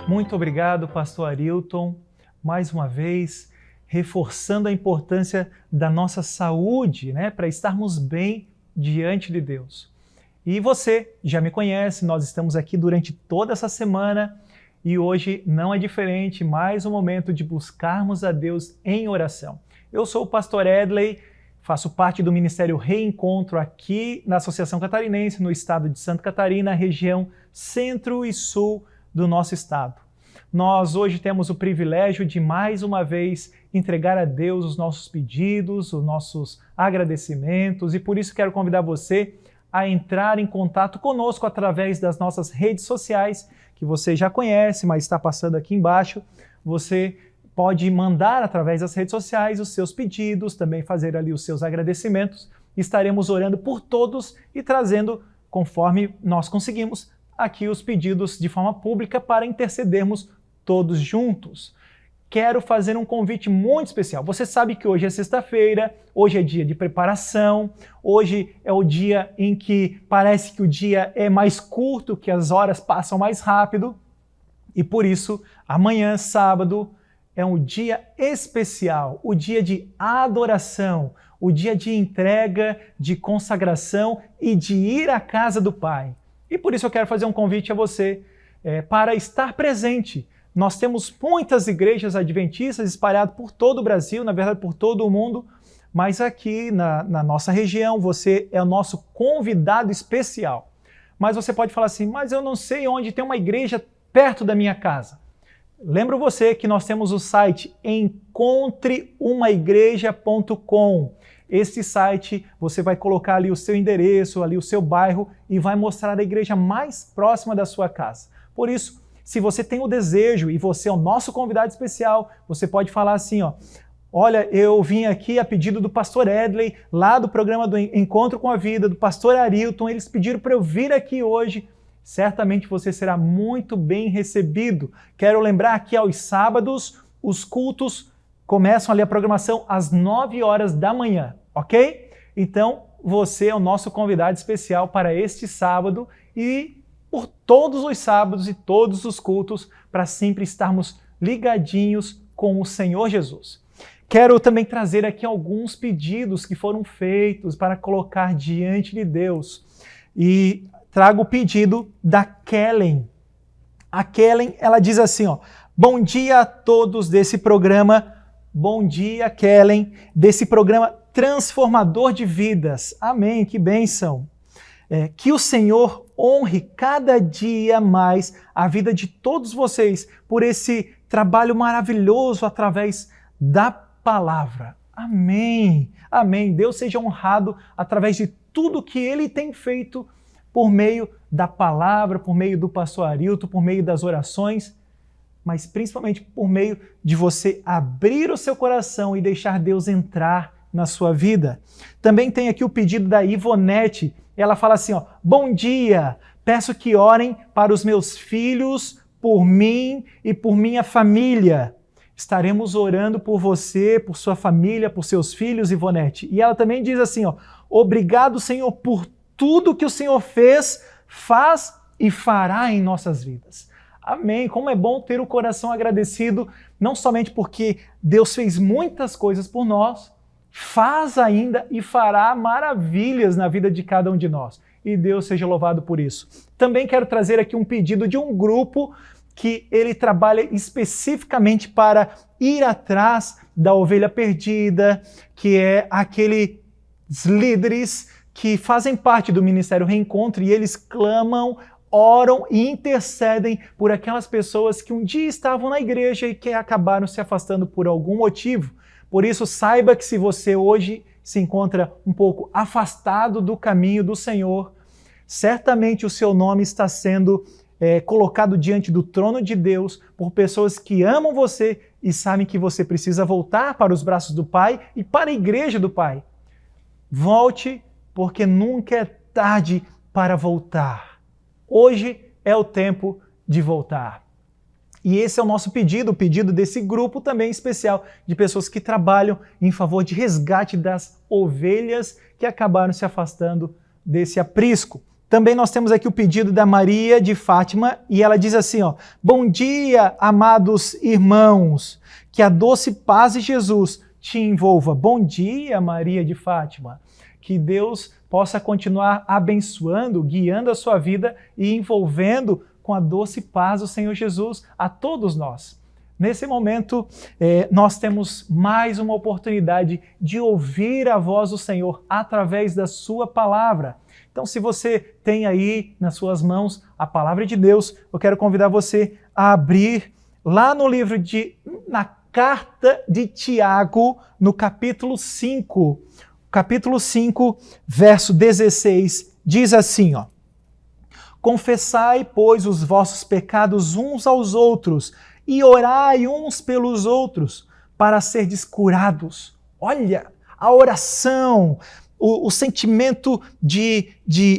Muito obrigado, pastor Arilton, mais uma vez, reforçando a importância da nossa saúde, para estarmos bem diante de Deus. E você já me conhece, nós estamos aqui durante toda essa semana e hoje não é diferente, mais um momento de buscarmos a Deus em oração. Eu sou o pastor Edley, faço parte do Ministério Reencontro aqui na Associação Catarinense, no estado de Santa Catarina, região centro e sul do nosso estado. Nós hoje temos o privilégio de mais uma vez entregar a Deus os nossos pedidos, os nossos agradecimentos, e por isso quero convidar você a entrar em contato conosco através das nossas redes sociais, que você já conhece, mas está passando aqui embaixo. Você pode mandar através das redes sociais os seus pedidos, também fazer ali os seus agradecimentos. Estaremos orando por todos e trazendo, conforme nós conseguimos, aqui os pedidos de forma pública para intercedermos todos juntos. Quero fazer um convite muito especial. Você sabe que hoje é sexta-feira, hoje é dia de preparação, hoje é o dia em que parece que o dia é mais curto, que as horas passam mais rápido, e por isso, amanhã, sábado, é um dia especial, o dia de adoração, o dia de entrega, de consagração e de ir à casa do Pai. E por isso eu quero fazer um convite a você para estar presente. Nós temos muitas igrejas adventistas espalhadas por todo o Brasil, na verdade por todo o mundo, mas aqui na nossa região você é o nosso convidado especial. Mas você pode falar assim, mas eu não sei onde tem uma igreja perto da minha casa. Lembro você que nós temos o site encontreumaigreja.com. Esse site você vai colocar ali o seu endereço, ali o seu bairro e vai mostrar a igreja mais próxima da sua casa. Por isso, se você tem o desejo e você é o nosso convidado especial, você pode falar assim, olha, eu vim aqui a pedido do pastor Edley, lá do programa do Encontro com a Vida, do pastor Arilton, eles pediram para eu vir aqui hoje. Certamente você será muito bem recebido. Quero lembrar que aos sábados, os cultos começam ali a programação às 9 horas da manhã, ok? Então, você é o nosso convidado especial para este sábado e por todos os sábados e todos os cultos, para sempre estarmos ligadinhos com o Senhor Jesus. Quero também trazer aqui alguns pedidos que foram feitos para colocar diante de Deus. E trago o pedido da Kellen. A Kellen, ela diz assim, bom dia a todos desse programa. Bom dia, Kellen, desse programa transformador de vidas. Amém, que bênção. Que o Senhor honre cada dia mais a vida de todos vocês por esse trabalho maravilhoso através da palavra. Amém, amém. Deus seja honrado através de tudo que Ele tem feito por meio da palavra, por meio do pastor Arilton, por meio das orações, mas principalmente por meio de você abrir o seu coração e deixar Deus entrar na sua vida. Também tem aqui o pedido da Ivonete. Ela fala assim, bom dia, peço que orem para os meus filhos, por mim e por minha família. Estaremos orando por você, por sua família, por seus filhos, Ivonete. E ela também diz assim, obrigado, Senhor, por tudo que o Senhor fez, faz e fará em nossas vidas. Amém. Como é bom ter o coração agradecido, não somente porque Deus fez muitas coisas por nós, faz ainda e fará maravilhas na vida de cada um de nós. E Deus seja louvado por isso. Também quero trazer aqui um pedido de um grupo que ele trabalha especificamente para ir atrás da ovelha perdida, que é aqueles líderes que fazem parte do Ministério Reencontro e eles clamam, oram e intercedem por aquelas pessoas que um dia estavam na igreja e que acabaram se afastando por algum motivo. Por isso, saiba que se você hoje se encontra um pouco afastado do caminho do Senhor, certamente o seu nome está sendo colocado diante do trono de Deus por pessoas que amam você e sabem que você precisa voltar para os braços do Pai e para a igreja do Pai. Volte, porque nunca é tarde para voltar. Hoje é o tempo de voltar. E esse é o nosso pedido, o pedido desse grupo também especial de pessoas que trabalham em favor de resgate das ovelhas que acabaram se afastando desse aprisco. Também nós temos aqui o pedido da Maria de Fátima, e ela diz assim, ó: bom dia, amados irmãos, que a doce paz de Jesus te envolva. Bom dia, Maria de Fátima. Que Deus possa continuar abençoando, guiando a sua vida e envolvendo com a doce paz do Senhor Jesus a todos nós. Nesse momento, nós temos mais uma oportunidade de ouvir a voz do Senhor através da sua palavra. Então, se você tem aí nas suas mãos a palavra de Deus, eu quero convidar você a abrir lá no livro na carta de Tiago, no capítulo 5. Capítulo 5, verso 16, diz assim, ó: confessai, pois, os vossos pecados uns aos outros e orai uns pelos outros para serdes curados. Olha, a oração, o sentimento de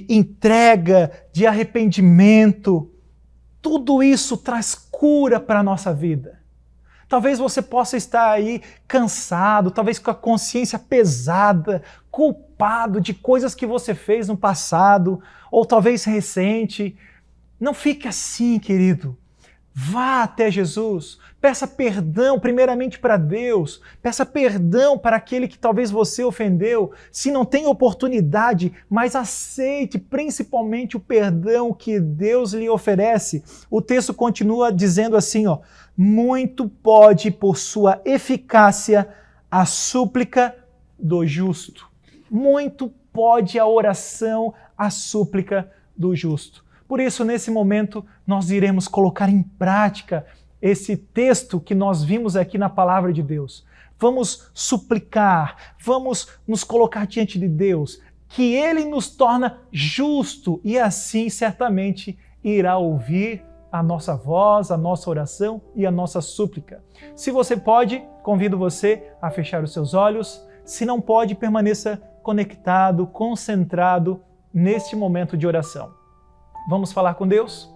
entrega, de arrependimento, tudo isso traz cura para a nossa vida. Talvez você possa estar aí cansado, talvez com a consciência pesada, culpado de coisas que você fez no passado, ou talvez recente. Não fique assim, querido. Vá até Jesus, peça perdão primeiramente para Deus, peça perdão para aquele que talvez você ofendeu. Se não tem oportunidade, mas aceite principalmente o perdão que Deus lhe oferece. O texto continua dizendo assim, ó: muito pode por sua eficácia a súplica do justo. Muito pode a oração, a súplica do justo. Por isso, nesse momento, nós iremos colocar em prática esse texto que nós vimos aqui na palavra de Deus. Vamos suplicar, vamos nos colocar diante de Deus, que Ele nos torna justo e assim certamente irá ouvir a nossa voz, a nossa oração e a nossa súplica. Se você pode, convido você a fechar os seus olhos. Se não pode, permaneça conectado, concentrado neste momento de oração. Vamos falar com Deus?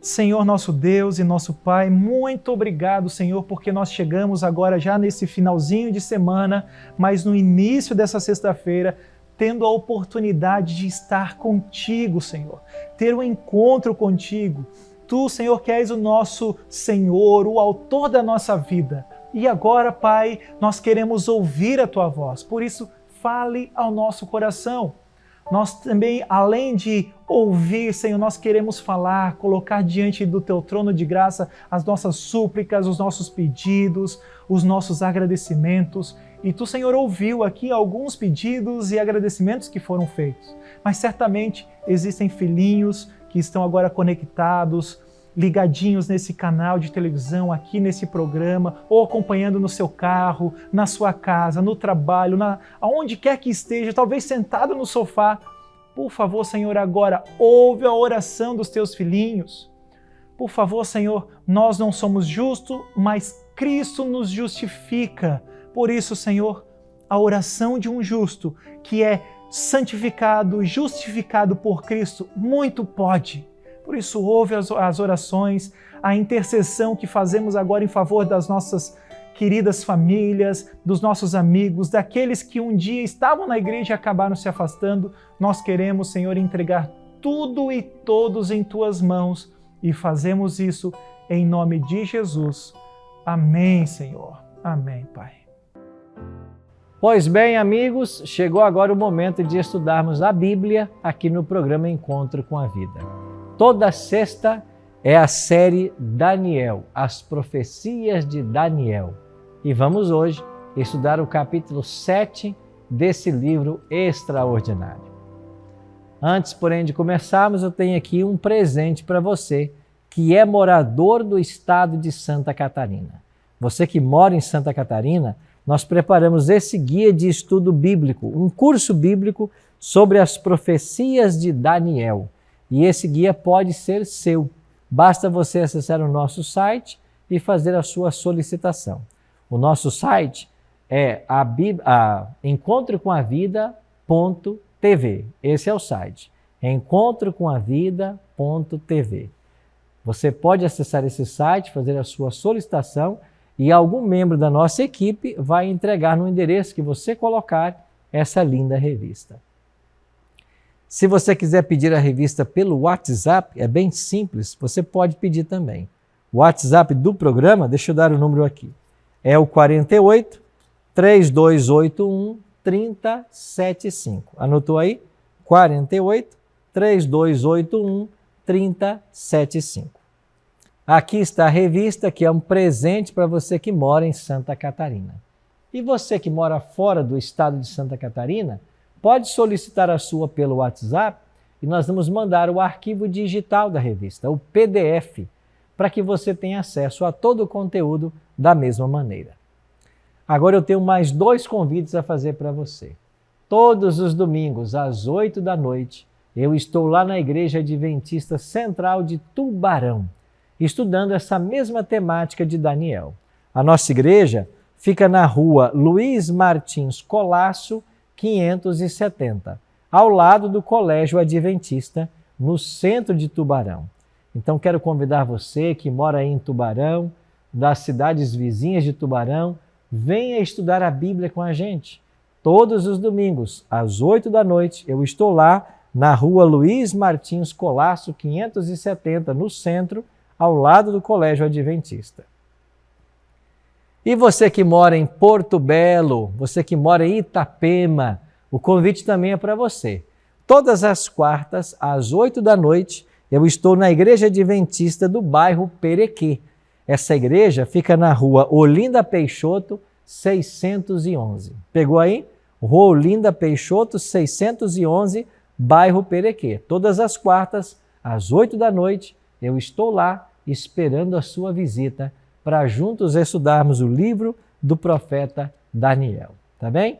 Senhor, nosso Deus e nosso Pai, muito obrigado, Senhor, porque nós chegamos agora já nesse finalzinho de semana, mas no início dessa sexta-feira, tendo a oportunidade de estar contigo, Senhor, ter um encontro contigo. Tu, Senhor, que és o nosso Senhor, o autor da nossa vida. E agora, Pai, nós queremos ouvir a Tua voz, por isso, fale ao nosso coração. Nós também, além de ouvir, Senhor, nós queremos falar, colocar diante do Teu trono de graça as nossas súplicas, os nossos pedidos, os nossos agradecimentos. E Tu, Senhor, ouviu aqui alguns pedidos e agradecimentos que foram feitos. Mas certamente existem filhinhos que estão agora conectados, ligadinhos nesse canal de televisão, aqui nesse programa, ou acompanhando no seu carro, na sua casa, no trabalho, aonde quer que esteja, talvez sentado no sofá. Por favor, Senhor, agora ouve a oração dos teus filhinhos. Por favor, Senhor, nós não somos justos, mas Cristo nos justifica. Por isso, Senhor, a oração de um justo que é santificado, justificado por Cristo, muito pode. Por isso, ouve as orações, a intercessão que fazemos agora em favor das nossas queridas famílias, dos nossos amigos, daqueles que um dia estavam na igreja e acabaram se afastando. Nós queremos, Senhor, entregar tudo e todos em Tuas mãos e fazemos isso em nome de Jesus. Amém, Senhor. Amém, Pai. Pois bem, amigos, chegou agora o momento de estudarmos a Bíblia aqui no programa Encontro com a Vida. Toda sexta é a série Daniel, as profecias de Daniel. E vamos hoje estudar o capítulo 7 desse livro extraordinário. Antes, porém, de começarmos, eu tenho aqui um presente para você que é morador do estado de Santa Catarina. Você que mora em Santa Catarina, nós preparamos esse guia de estudo bíblico, um curso bíblico sobre as profecias de Daniel. E esse guia pode ser seu. Basta você acessar o nosso site e fazer a sua solicitação. O nosso site é encontrocomavida.tv. Esse é o site, encontrocomavida.tv. Você pode acessar esse site, fazer a sua solicitação e algum membro da nossa equipe vai entregar no endereço que você colocar essa linda revista. Se você quiser pedir a revista pelo WhatsApp, é bem simples, você pode pedir também. O WhatsApp do programa, deixa eu dar o número aqui, é o 48 3281 3075. Anotou aí? 48 3281 3075. Aqui está a revista, que é um presente para você que mora em Santa Catarina. E você que mora fora do estado de Santa Catarina, pode solicitar a sua pelo WhatsApp e nós vamos mandar o arquivo digital da revista, o PDF, para que você tenha acesso a todo o conteúdo da mesma maneira. Agora eu tenho mais 2 convites a fazer para você. Todos os domingos, às 8 da noite, eu estou lá na Igreja Adventista Central de Tubarão, estudando essa mesma temática de Daniel. A nossa igreja fica na rua Luiz Martins Colasso, 570, ao lado do Colégio Adventista, no centro de Tubarão. Então quero convidar você que mora aí em Tubarão, das cidades vizinhas de Tubarão, venha estudar a Bíblia com a gente. Todos os domingos, às 8 da noite, eu estou lá na rua Luiz Martins Colasso, 570, no centro, ao lado do Colégio Adventista. E você que mora em Porto Belo, você que mora em Itapema, o convite também é para você. Todas as quartas, às 8 da noite, eu estou na Igreja Adventista do bairro Perequê. Essa igreja fica na rua Olinda Peixoto, 611. Pegou aí? Rua Olinda Peixoto, 611, bairro Perequê. Todas as quartas, às 8 da noite, eu estou lá esperando a sua visita para juntos estudarmos o livro do profeta Daniel. Tá bem?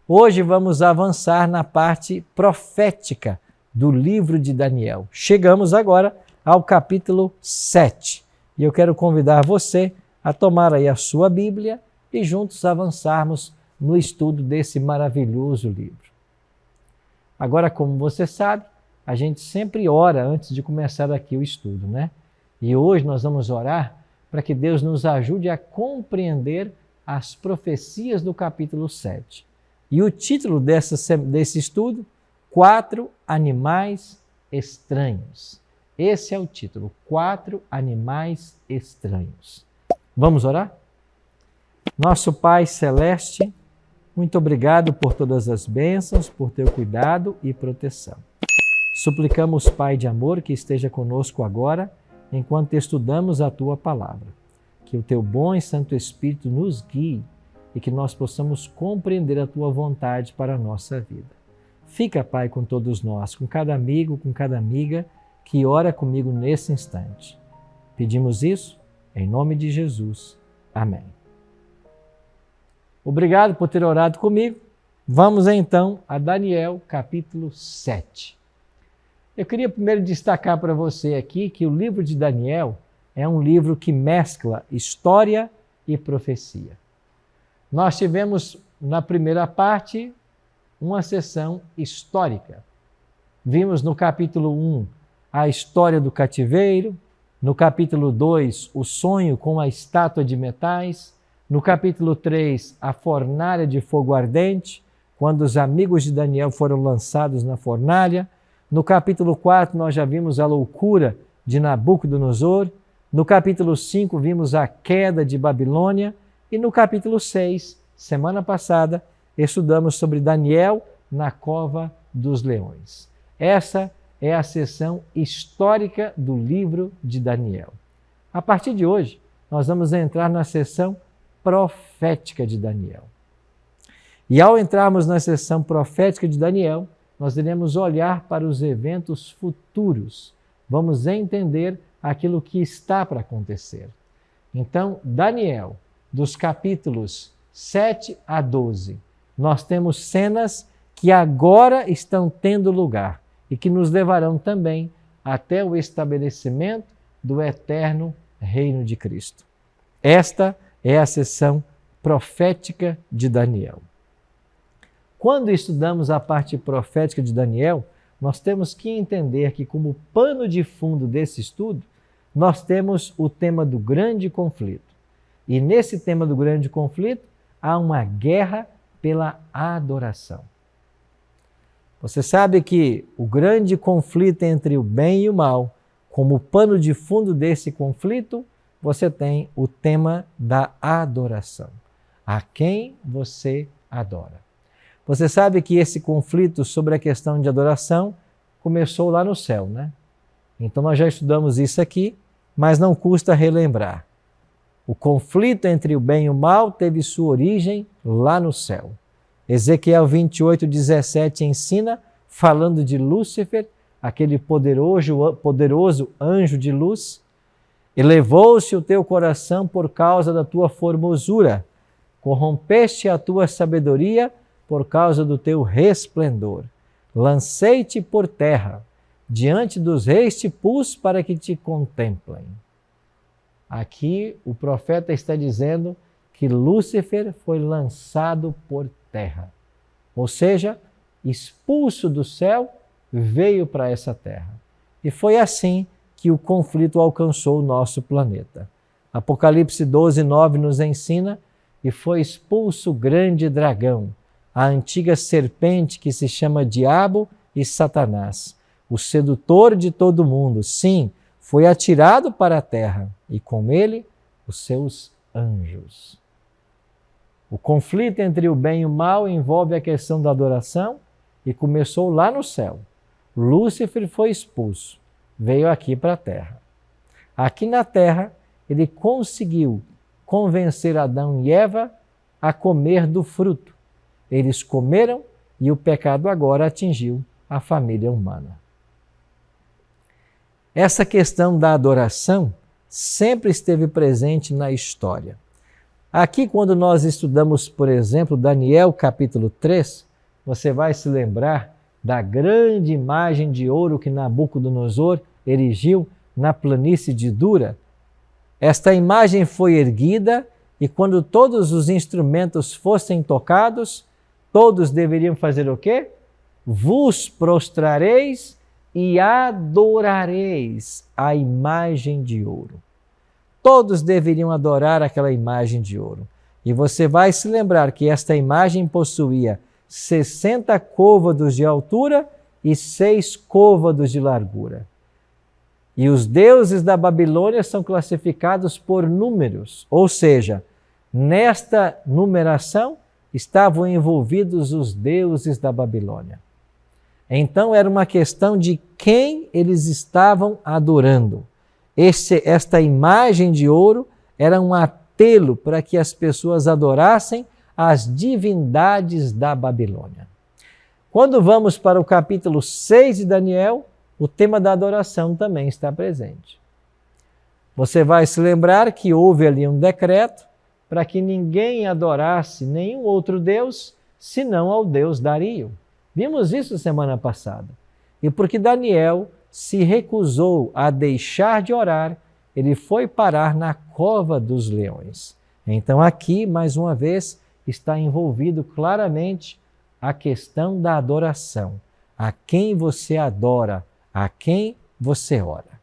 Hoje vamos avançar na parte profética do livro de Daniel. Chegamos agora ao capítulo 7. E eu quero convidar você a tomar aí a sua Bíblia e juntos avançarmos no estudo desse maravilhoso livro. Agora, como você sabe, a gente sempre ora antes de começar aqui o estudo, né? E hoje nós vamos orar para que Deus nos ajude a compreender as profecias do capítulo 7. E o título desse estudo, 4 animais estranhos. Esse é o título, 4 animais estranhos. Vamos orar? Nosso Pai Celeste, muito obrigado por todas as bênçãos, por teu cuidado e proteção. Suplicamos, Pai de amor, que esteja conosco agora, enquanto estudamos a Tua Palavra. Que o Teu bom e Santo Espírito nos guie e que nós possamos compreender a Tua vontade para a nossa vida. Fica, Pai, com todos nós, com cada amigo, com cada amiga que ora comigo nesse instante. Pedimos isso em nome de Jesus. Amém. Obrigado por ter orado comigo. Vamos então a Daniel, capítulo 7. Eu queria primeiro destacar para você aqui que o livro de Daniel é um livro que mescla história e profecia. Nós tivemos na primeira parte uma sessão histórica. Vimos no capítulo 1 a história do cativeiro, no capítulo 2 o sonho com a estátua de metais, no capítulo 3 a fornalha de fogo ardente, quando os amigos de Daniel foram lançados na fornalha. No capítulo 4, nós já vimos a loucura de Nabucodonosor. No capítulo 5, vimos a queda de Babilônia. E no capítulo 6, semana passada, estudamos sobre Daniel na cova dos leões. Essa é a sessão histórica do livro de Daniel. A partir de hoje, nós vamos entrar na sessão profética de Daniel. E ao entrarmos na sessão profética de Daniel, nós iremos olhar para os eventos futuros. Vamos entender aquilo que está para acontecer. Então, Daniel, dos capítulos 7 a 12, nós temos cenas que agora estão tendo lugar e que nos levarão também até o estabelecimento do eterno reino de Cristo. Esta é a sessão profética de Daniel. Quando estudamos a parte profética de Daniel, nós temos que entender que, como pano de fundo desse estudo, nós temos o tema do grande conflito. E nesse tema do grande conflito, há uma guerra pela adoração. Você sabe que o grande conflito entre o bem e o mal, como pano de fundo desse conflito, você tem o tema da adoração. A quem você adora? Você sabe que esse conflito sobre a questão de adoração começou lá no céu, né? Então nós já estudamos isso aqui, mas não custa relembrar. O conflito entre o bem e o mal teve sua origem lá no céu. Ezequiel 28:17 ensina, falando de Lúcifer, aquele poderoso anjo de luz: elevou-se o teu coração por causa da tua formosura, corrompeste a tua sabedoria por causa do teu resplendor. Lancei-te por terra, diante dos reis te pus para que te contemplem. Aqui o profeta está dizendo que Lúcifer foi lançado por terra, ou seja, expulso do céu, veio para essa terra. E foi assim que o conflito alcançou o nosso planeta. Apocalipse 12:9 nos ensina: e foi expulso o grande dragão, a antiga serpente que se chama Diabo e Satanás, o sedutor de todo mundo. Sim, foi atirado para a terra, e com ele os seus anjos. O conflito entre o bem e o mal envolve a questão da adoração e começou lá no céu. Lúcifer foi expulso, veio aqui para a terra. Aqui na terra, ele conseguiu convencer Adão e Eva a comer do fruto. Eles comeram e o pecado agora atingiu a família humana. Essa questão da adoração sempre esteve presente na história. Aqui, quando nós estudamos, por exemplo, Daniel capítulo 3, você vai se lembrar da grande imagem de ouro que Nabucodonosor erigiu na planície de Dura. Esta imagem foi erguida e quando todos os instrumentos fossem tocados, todos deveriam fazer o quê? Vos prostrareis e adorareis a imagem de ouro. Todos deveriam adorar aquela imagem de ouro. E você vai se lembrar que esta imagem possuía 60 côvados de altura e 6 côvados de largura. E os deuses da Babilônia são classificados por números, ou seja, nesta numeração estavam envolvidos os deuses da Babilônia. Então era uma questão de quem eles estavam adorando. Esta imagem de ouro era um apelo para que as pessoas adorassem as divindades da Babilônia. Quando vamos para o capítulo 6 de Daniel, o tema da adoração também está presente. Você vai se lembrar que houve ali um decreto para que ninguém adorasse nenhum outro Deus, senão ao Deus Dario. Vimos isso semana passada. E porque Daniel se recusou a deixar de orar, ele foi parar na cova dos leões. Então aqui, mais uma vez, está envolvido claramente a questão da adoração. A quem você adora, a quem você ora.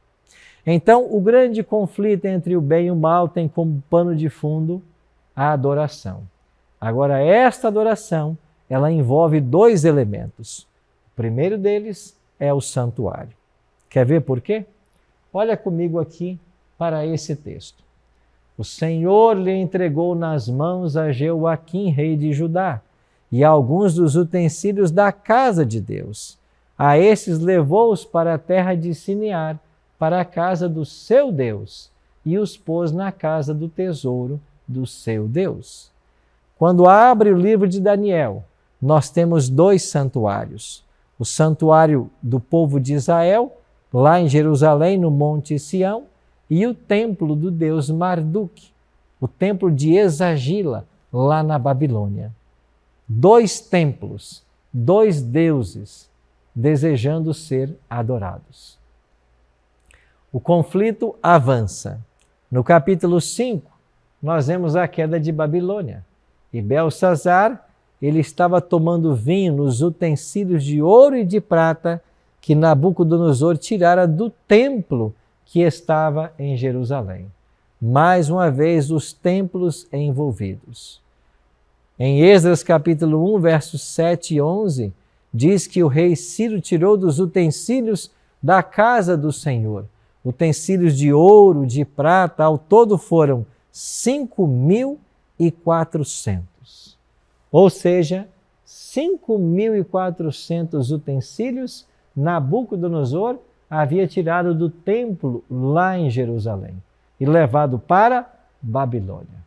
Então, o grande conflito entre o bem e o mal tem como pano de fundo a adoração. Agora, esta adoração, ela envolve 2 elementos. O primeiro deles é o santuário. Quer ver por quê? Olha comigo aqui para esse texto. O Senhor lhe entregou nas mãos a Jeoaquim, rei de Judá, e a alguns dos utensílios da casa de Deus. A esses levou-os para a terra de Sinear, para a casa do seu Deus, e os pôs na casa do tesouro do seu Deus. Quando abre o livro de Daniel, nós temos 2 santuários. O santuário do povo de Israel, lá em Jerusalém, no Monte Sião, e o templo do deus Marduk, o templo de Exagila, lá na Babilônia. 2 templos, 2 deuses, desejando ser adorados. O conflito avança. No capítulo 5, nós vemos a queda de Babilônia. E Belsazar, ele estava tomando vinho nos utensílios de ouro e de prata que Nabucodonosor tirara do templo que estava em Jerusalém. Mais uma vez, os templos envolvidos. Em Esdras capítulo 1, versos 7 e 11, diz que o rei Ciro tirou dos utensílios da casa do Senhor, utensílios de ouro, de prata, ao todo foram 5.400. Ou seja, 5.400 utensílios Nabucodonosor havia tirado do templo lá em Jerusalém e levado para Babilônia.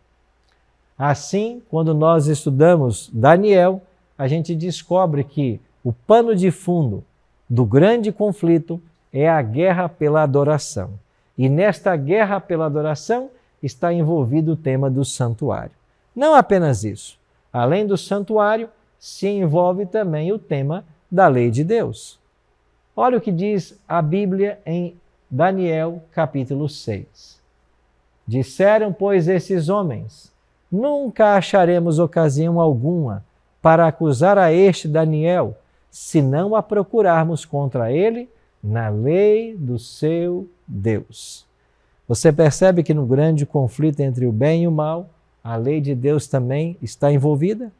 Assim, quando nós estudamos Daniel, a gente descobre que o pano de fundo do grande conflito é a guerra pela adoração. E nesta guerra pela adoração está envolvido o tema do santuário. Não apenas isso. Além do santuário, se envolve também o tema da lei de Deus. Olha o que diz a Bíblia em Daniel, capítulo 6. Disseram, pois, esses homens: nunca acharemos ocasião alguma para acusar a este Daniel, se não a procurarmos contra ele na lei do seu Deus. Você percebe que no grande conflito entre o bem e o mal, a lei de Deus também está envolvida?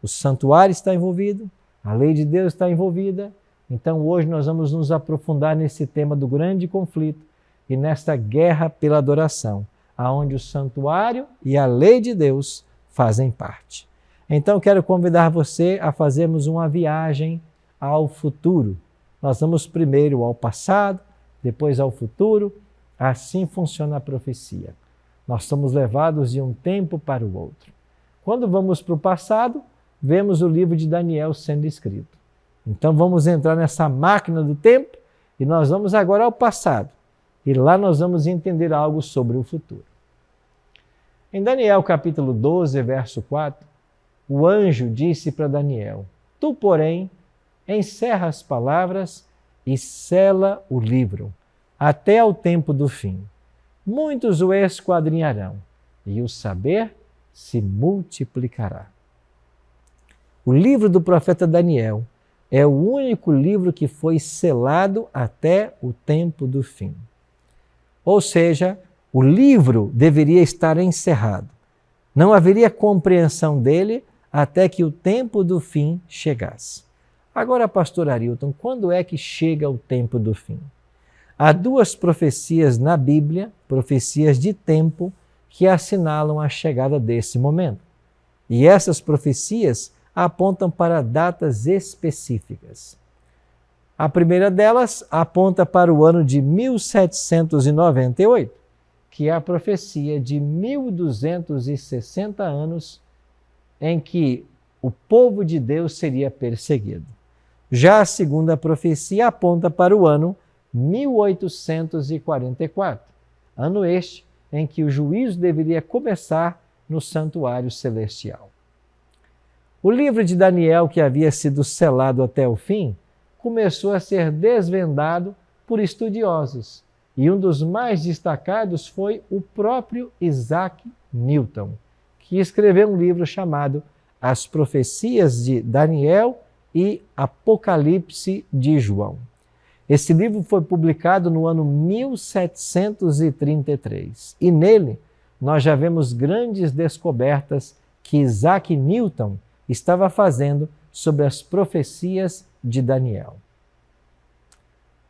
O santuário está envolvido? A lei de Deus está envolvida? Então hoje nós vamos nos aprofundar nesse tema do grande conflito e nesta guerra pela adoração, aonde o santuário e a lei de Deus fazem parte. Então quero convidar você a fazermos uma viagem ao futuro. Nós vamos primeiro ao passado, depois ao futuro. Assim funciona a profecia. Nós somos levados de um tempo para o outro. Quando vamos para o passado, vemos o livro de Daniel sendo escrito. Então vamos entrar nessa máquina do tempo e nós vamos agora ao passado. E lá nós vamos entender algo sobre o futuro. Em Daniel capítulo 12, verso 4, o anjo disse para Daniel: tu, porém, encerra as palavras e sela o livro, até ao tempo do fim. Muitos o esquadrinharão, e o saber se multiplicará. O livro do profeta Daniel é o único livro que foi selado até o tempo do fim. Ou seja, o livro deveria estar encerrado. Não haveria compreensão dele até que o tempo do fim chegasse. Agora, pastor Arilton, quando é que chega o tempo do fim? Há duas profecias na Bíblia, profecias de tempo, que assinalam a chegada desse momento. E essas profecias apontam para datas específicas. A primeira delas aponta para o ano de 1798, que é a profecia de 1260 anos em que o povo de Deus seria perseguido. Já a segunda profecia aponta para o ano 1844, ano este em que o juízo deveria começar no santuário celestial. O livro de Daniel, que havia sido selado até o fim, começou a ser desvendado por estudiosos, e um dos mais destacados foi o próprio Isaac Newton, que escreveu um livro chamado As Profecias de Daniel e Apocalipse de João. Esse livro foi publicado no ano 1733 e nele nós já vemos grandes descobertas que Isaac Newton estava fazendo sobre as profecias de Daniel.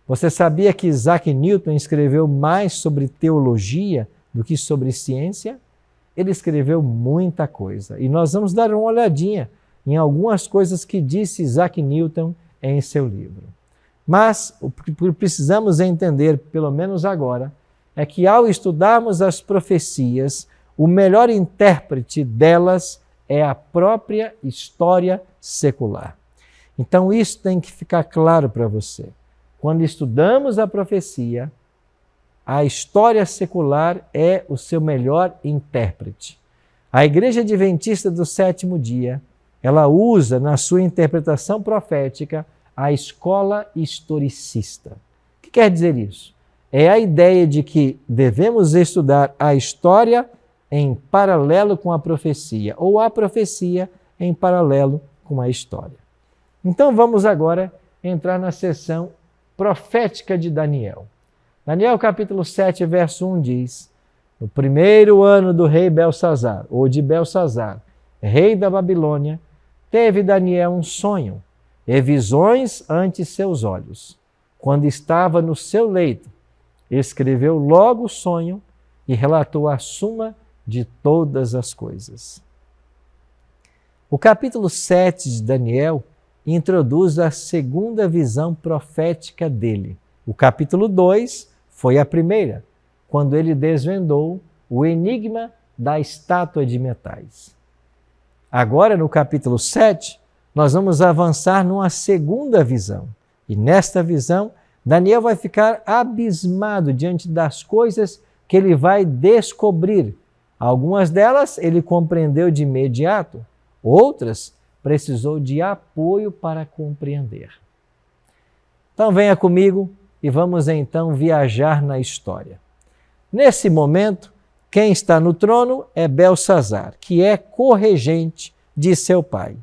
Você sabia que Isaac Newton escreveu mais sobre teologia do que sobre ciência? Ele escreveu muita coisa e nós vamos dar uma olhadinha em algumas coisas que disse Isaac Newton em seu livro. Mas o que precisamos entender, pelo menos agora, é que ao estudarmos as profecias, o melhor intérprete delas é a própria história secular. Então isso tem que ficar claro para você. Quando estudamos a profecia, a história secular é o seu melhor intérprete. A Igreja Adventista do Sétimo Dia, ela usa na sua interpretação profética a escola historicista. O que quer dizer isso? É a ideia de que devemos estudar a história em paralelo com a profecia, ou a profecia em paralelo com a história. Então vamos agora entrar na seção profética de Daniel. Daniel capítulo 7, verso 1 diz: no primeiro ano do rei Belsazar, ou de Belsazar, rei da Babilônia, teve Daniel um sonho, e visões ante seus olhos. Quando estava no seu leito, escreveu logo o sonho e relatou a suma de todas as coisas. O capítulo 7 de Daniel introduz a segunda visão profética dele. O capítulo 2 foi a primeira, quando ele desvendou o enigma da estátua de metais. Agora, no capítulo 7, nós vamos avançar numa segunda visão. E nesta visão, Daniel vai ficar abismado diante das coisas que ele vai descobrir. Algumas delas ele compreendeu de imediato, outras precisou de apoio para compreender. Então venha comigo e vamos então viajar na história. Nesse momento, quem está no trono é Belsazar, que é corregente de seu pai.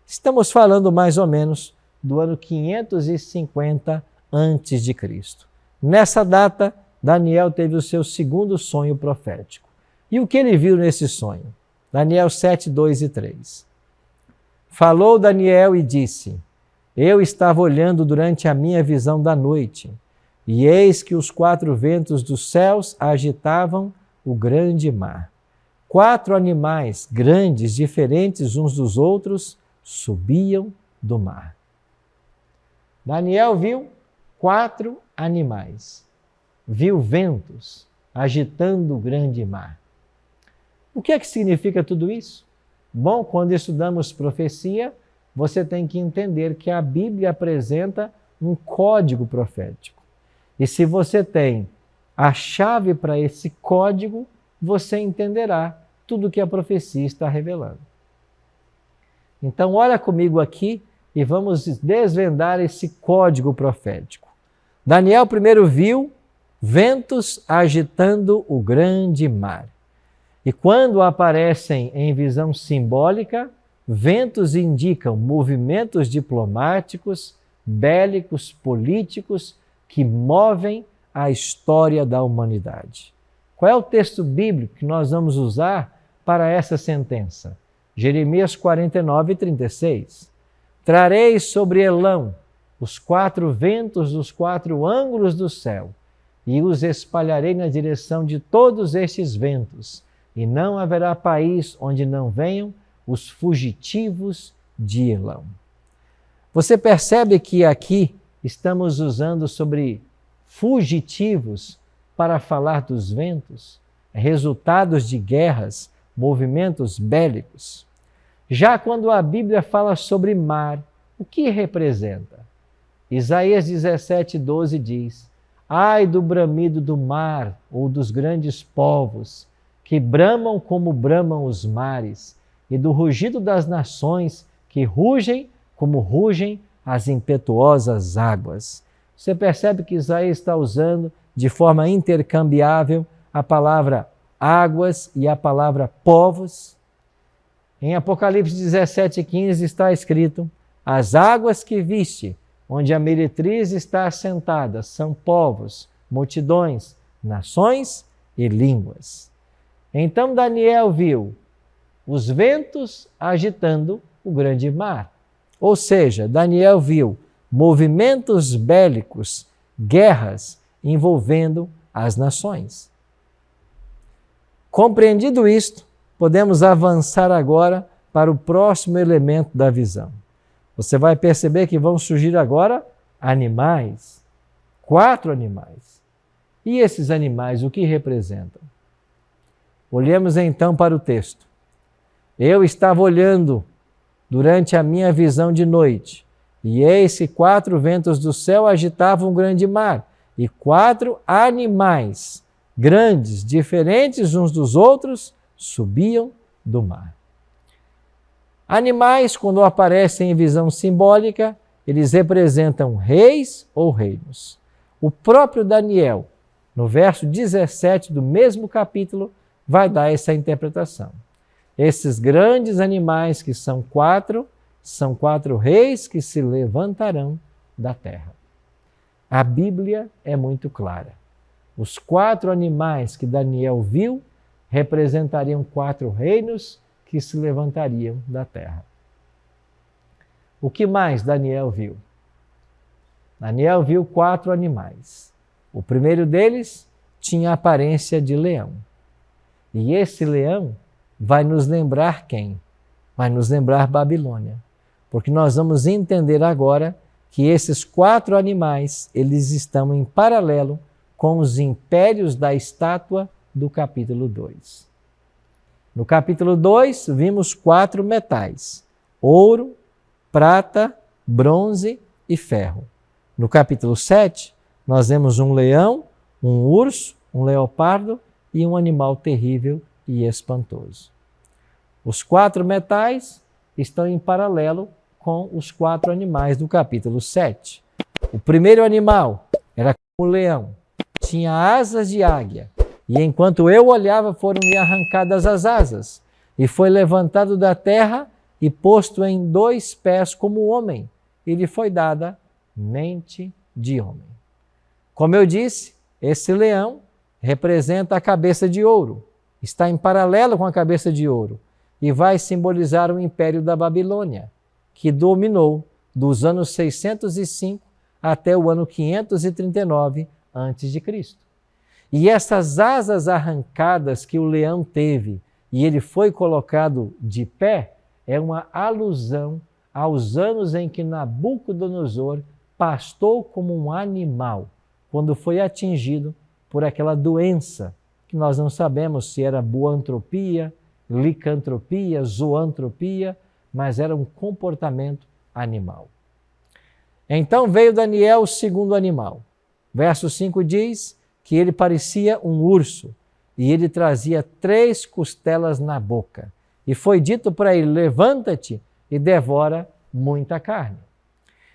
Estamos falando mais ou menos do ano 550 a.C. Nessa data, Daniel teve o seu segundo sonho profético. E o que ele viu nesse sonho? Daniel 7, 2 e 3. Falou Daniel e disse: Eu estava olhando durante a minha visão da noite, e eis que os 4 ventos dos céus agitavam o grande mar. 4 animais grandes, diferentes uns dos outros, subiam do mar. Daniel viu 4 animais, viu ventos agitando o grande mar. O que é que significa tudo isso? Bom, quando estudamos profecia, você tem que entender que a Bíblia apresenta um código profético. E se você tem a chave para esse código, você entenderá tudo o que a profecia está revelando. Então, olha comigo aqui e vamos desvendar esse código profético. Daniel primeiro viu ventos agitando o grande mar. E quando aparecem em visão simbólica, ventos indicam movimentos diplomáticos, bélicos, políticos que movem a história da humanidade. Qual é o texto bíblico que nós vamos usar para essa sentença? Jeremias 49, 36. Trarei sobre Elão os 4 ventos dos 4 ângulos do céu, e os espalharei na direção de todos estes ventos, e não haverá país onde não venham os fugitivos de Elão. Você percebe que aqui estamos usando sobre fugitivos para falar dos ventos, resultados de guerras, movimentos bélicos. Já quando a Bíblia fala sobre mar, o que representa? Isaías 17, 12 diz: Ai do bramido do mar ou dos grandes povos, que bramam como bramam os mares, e do rugido das nações, que rugem como rugem as impetuosas águas. Você percebe que Isaías está usando de forma intercambiável a palavra águas e a palavra povos. Em Apocalipse 17:15 está escrito: As águas que viste, onde a meretriz está assentada, são povos, multidões, nações e línguas. Então Daniel viu os ventos agitando o grande mar. Ou seja, Daniel viu movimentos bélicos, guerras envolvendo as nações. Compreendido isto, podemos avançar agora para o próximo elemento da visão. Você vai perceber que vão surgir agora animais, 4 animais. E esses animais, o que representam? Olhemos então para o texto. Eu estava olhando durante a minha visão de noite, e eis que 4 ventos do céu agitavam um grande mar, e 4 animais grandes, diferentes uns dos outros, subiam do mar. Animais, quando aparecem em visão simbólica, eles representam reis ou reinos. O próprio Daniel, no verso 17 do mesmo capítulo, vai dar essa interpretação. Esses grandes animais, que são 4 reis que se levantarão da terra. A Bíblia é muito clara. Os 4 animais que Daniel viu representariam 4 reinos que se levantariam da terra. O que mais Daniel viu? Daniel viu 4 animais. O primeiro deles tinha a aparência de leão. E esse leão vai nos lembrar quem? Vai nos lembrar Babilônia. Porque nós vamos entender agora que esses 4 animais, eles estão em paralelo com os impérios da estátua do capítulo 2. No capítulo 2, vimos 4 metais: ouro, prata, bronze e ferro. No capítulo 7, nós vemos um leão, um urso, um leopardo e um animal terrível e espantoso. Os 4 metais estão em paralelo com os 4 animais do capítulo 7. O primeiro animal era como o leão, tinha asas de águia, e enquanto eu olhava foram-lhe arrancadas as asas, e foi levantado da terra e posto em 2 pés como homem, e lhe foi dada mente de homem. Como eu disse, esse leão representa a cabeça de ouro, está em paralelo com a cabeça de ouro e vai simbolizar o império da Babilônia, que dominou dos anos 605 até o ano 539 a.C. E essas asas arrancadas que o leão teve e ele foi colocado de pé é uma alusão aos anos em que Nabucodonosor pastou como um animal, quando foi atingido por aquela doença, que nós não sabemos se era boantropia, licantropia, zoantropia, mas era um comportamento animal. Então veio Daniel, o segundo animal. Verso 5 diz que ele parecia um urso, e ele trazia 3 costelas na boca. E foi dito para ele: levanta-te e devora muita carne.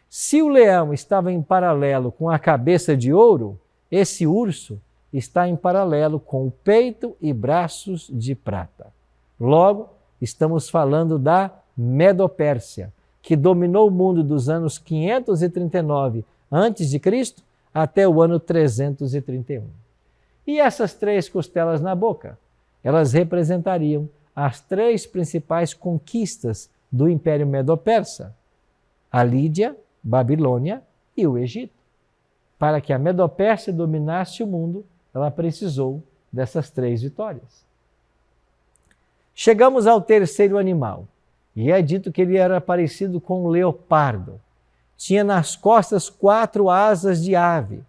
Se o leão estava em paralelo com a cabeça de ouro, esse urso está em paralelo com o peito e braços de prata. Logo, estamos falando da Medopérsia, que dominou o mundo dos anos 539 a.C. até o ano 331. E essas 3 costelas na boca, elas representariam as 3 principais conquistas do Império Medo-Persa: a Lídia, Babilônia e o Egito. Para que a Medopérsia dominasse o mundo, ela precisou dessas 3 vitórias. Chegamos ao terceiro animal, e é dito que ele era parecido com um leopardo. Tinha nas costas 4 asas de ave,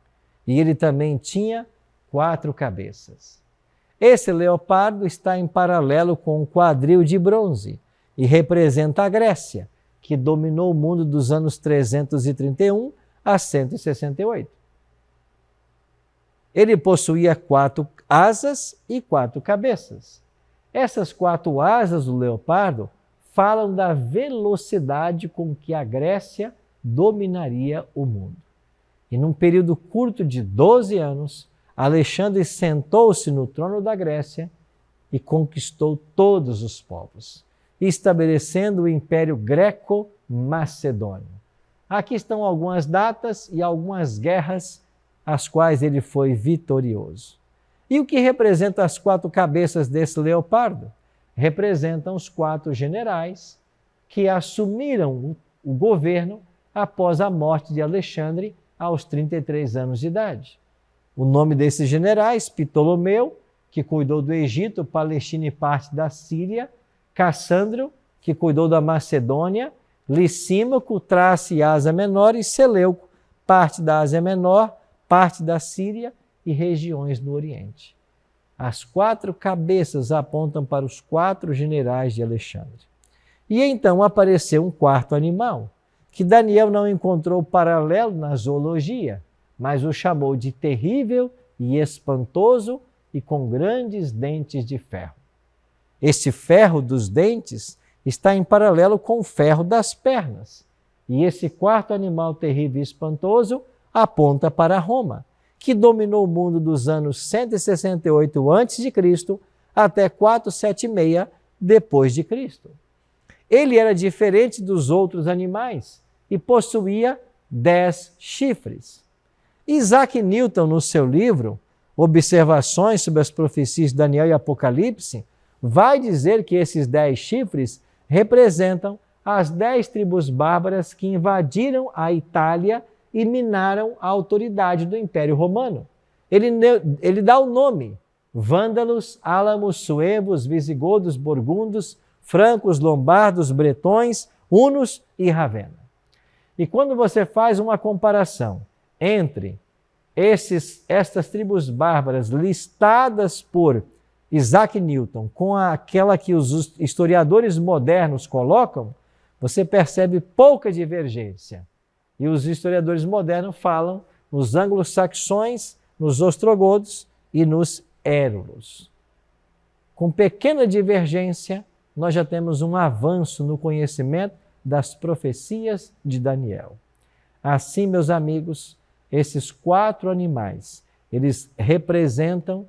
e ele também tinha 4 cabeças. Esse leopardo está em paralelo com um quadril de bronze e representa a Grécia, que dominou o mundo dos anos 331 a 168. Ele possuía 4 asas e 4 cabeças. Essas 4 asas do leopardo falam da velocidade com que a Grécia dominaria o mundo. E num período curto de 12 anos, Alexandre sentou-se no trono da Grécia e conquistou todos os povos, estabelecendo o Império Greco-Macedônio. Aqui estão algumas datas e algumas guerras as quais ele foi vitorioso. E o que representa as 4 cabeças desse leopardo? Representam os 4 generais que assumiram o governo após a morte de Alexandre aos 33 anos de idade. O nome desses generais: Ptolomeu, que cuidou do Egito, Palestina e parte da Síria; Cassandro, que cuidou da Macedônia; Licímaco, Trácia e Ásia Menor; e Seleuco, parte da Ásia Menor, parte da Síria e regiões no Oriente. As 4 cabeças apontam para os 4 generais de Alexandre. E então apareceu um 4º animal, que Daniel não encontrou paralelo na zoologia, mas o chamou de terrível e espantoso e com grandes dentes de ferro. Este ferro dos dentes está em paralelo com o ferro das pernas. E esse 4º animal terrível e espantoso aponta para Roma, que dominou o mundo dos anos 168 a.C. até 476 depois de Cristo. Ele era diferente dos outros animais e possuía 10 chifres. Isaac Newton, no seu livro Observações sobre as Profecias de Daniel e Apocalipse, vai dizer que esses 10 chifres representam as 10 tribos bárbaras que invadiram a Itália e minaram a autoridade do Império Romano. Ele dá o nome: vândalos, álamos, suevos, visigodos, burgundos, francos, lombardos, bretões, hunos e Ravenna. E quando você faz uma comparação entre estas tribos bárbaras listadas por Isaac Newton com aquela que os historiadores modernos colocam, você percebe pouca divergência. E os historiadores modernos falam nos anglo-saxões, nos ostrogodos e nos érulos. Com pequena divergência, nós já temos um avanço no conhecimento das profecias de Daniel. Assim, meus amigos, esses 4 animais, eles representam,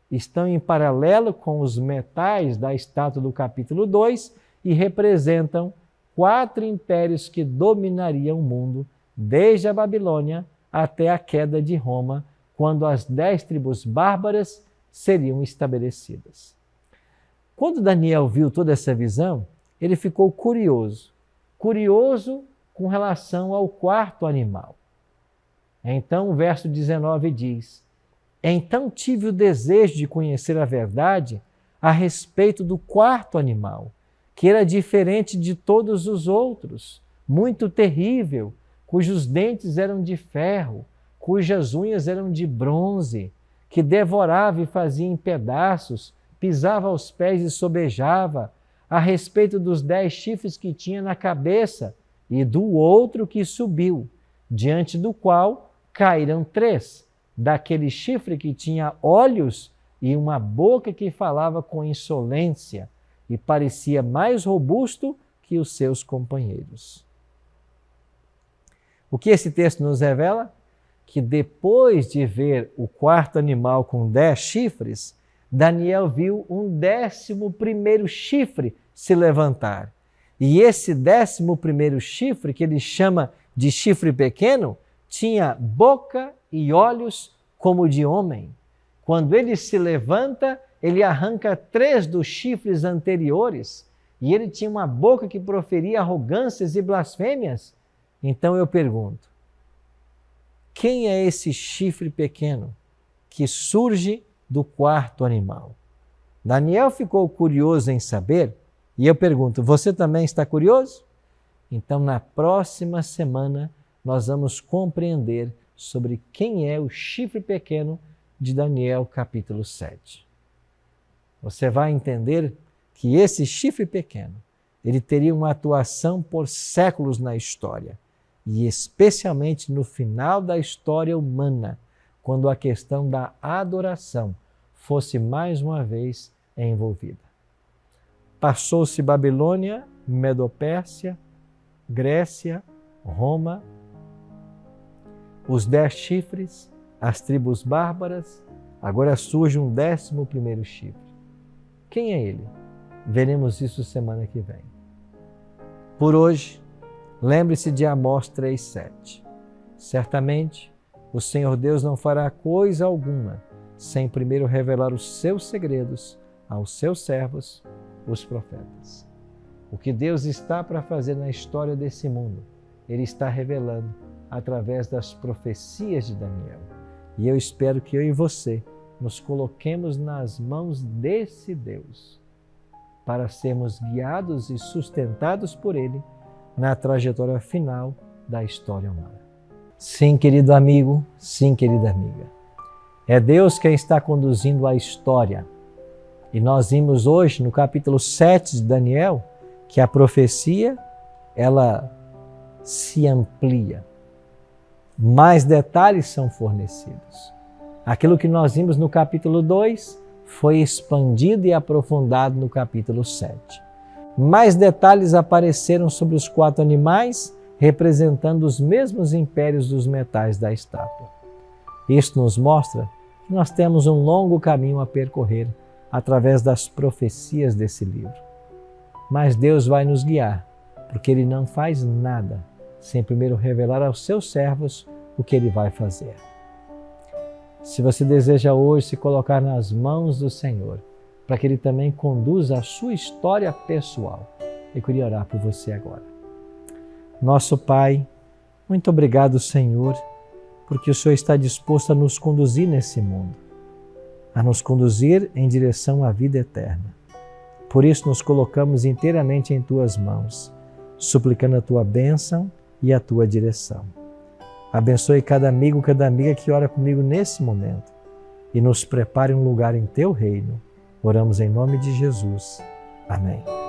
estão em paralelo com os metais da estátua do capítulo 2 e representam 4 impérios que dominariam o mundo, desde a Babilônia até a queda de Roma, quando as 10 tribos bárbaras seriam estabelecidas. Quando Daniel viu toda essa visão, ele ficou curioso com relação ao 4º animal. Então o verso 19 diz: então tive o desejo de conhecer a verdade a respeito do 4º animal, que era diferente de todos os outros, muito terrível, cujos dentes eram de ferro, cujas unhas eram de bronze, que devorava e fazia em pedaços, pisava aos pés e sobejava, a respeito dos 10 chifres que tinha na cabeça, e do outro que subiu, diante do qual caíram 3, daquele chifre que tinha olhos e uma boca que falava com insolência, e parecia mais robusto que os seus companheiros. O que esse texto nos revela? Que depois de ver o 4º animal com 10 chifres, Daniel viu um 11º chifre se levantar. E esse 11º chifre, que ele chama de chifre pequeno, tinha boca e olhos como de homem. Quando ele se levanta, ele arranca 3 dos chifres anteriores, e ele tinha uma boca que proferia arrogâncias e blasfêmias. Então eu pergunto, quem é esse chifre pequeno que surge do 4º animal? Daniel ficou curioso em saber, e eu pergunto, você também está curioso? Então na próxima semana nós vamos compreender sobre quem é o chifre pequeno de Daniel capítulo 7. Você vai entender que esse chifre pequeno, ele teria uma atuação por séculos na história, e especialmente no final da história humana, quando a questão da adoração fosse mais uma vez envolvida. Passou-se Babilônia, Medopérsia, Grécia, Roma, os 10 chifres, as tribos bárbaras, agora surge um 11º chifre. Quem é ele? Veremos isso semana que vem. Por hoje, lembre-se de Amós 3,7. Certamente, o Senhor Deus não fará coisa alguma sem primeiro revelar os seus segredos aos seus servos, os profetas. O que Deus está para fazer na história desse mundo, Ele está revelando através das profecias de Daniel. E eu espero que eu e você nos coloquemos nas mãos desse Deus para sermos guiados e sustentados por Ele na trajetória final da história humana. Sim, querido amigo, sim, querida amiga. É Deus quem está conduzindo a história. E nós vimos hoje no capítulo 7 de Daniel que a profecia, ela se amplia. Mais detalhes são fornecidos. Aquilo que nós vimos no capítulo 2 foi expandido e aprofundado no capítulo 7. Mais detalhes apareceram sobre os 4 animais, representando os mesmos impérios dos metais da estátua. Isto nos mostra que nós temos um longo caminho a percorrer através das profecias desse livro. Mas Deus vai nos guiar, porque Ele não faz nada sem primeiro revelar aos seus servos o que Ele vai fazer. Se você deseja hoje se colocar nas mãos do Senhor, para que Ele também conduza a sua história pessoal, Eu queria orar por você agora. Nosso Pai, muito obrigado, Senhor, porque o Senhor está disposto a nos conduzir nesse mundo, a nos conduzir em direção à vida eterna. Por isso nos colocamos inteiramente em Tuas mãos, suplicando a Tua bênção e a Tua direção. Abençoe cada amigo, cada amiga que ora comigo nesse momento e nos prepare um lugar em Teu reino. Oramos em nome de Jesus. Amém.